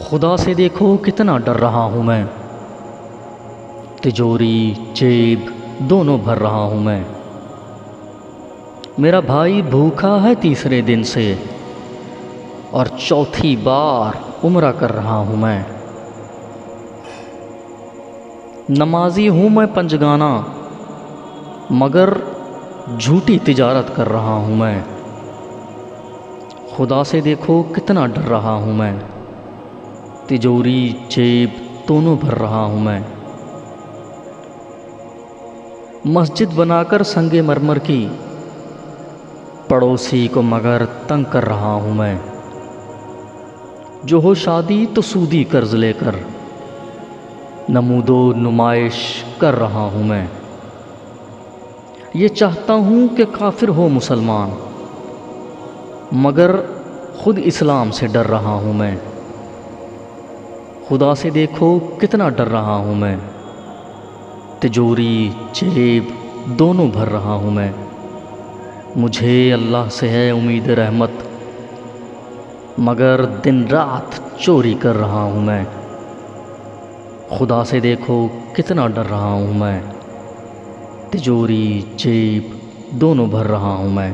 खुदा से देखो कितना डर रहा हूँ मैं। तिजोरी जेब दोनों भर रहा हूँ मैं। मेरा भाई भूखा है तीसरे दिन से और चौथी बार उम्रा कर रहा हूँ मैं। नमाजी हूँ मैं पंजगाना, मगर झूठी तिजारत कर रहा हूँ मैं। खुदा से देखो कितना डर रहा हूँ मैं। तिजोरी जेब दोनों भर रहा हूँ मैं। मस्जिद बनाकर संगे मरमर की, पड़ोसी को मगर तंग कर रहा हूँ मैं। जो हो शादी तो सूदी कर्ज लेकर नमूदो नुमाइश कर रहा हूँ मैं। ये चाहता हूँ कि काफिर हो मुसलमान, मगर खुद इस्लाम से डर रहा हूँ मैं। खुदा से देखो कितना डर रहा हूँ मैं। तिजोरी जेब दोनों भर रहा हूँ मैं। मुझे अल्लाह से है उम्मीद रहमत, मगर दिन रात चोरी कर रहा हूँ मैं। खुदा से देखो कितना डर रहा हूँ मैं। तिजोरी जेब दोनों भर रहा हूँ मैं।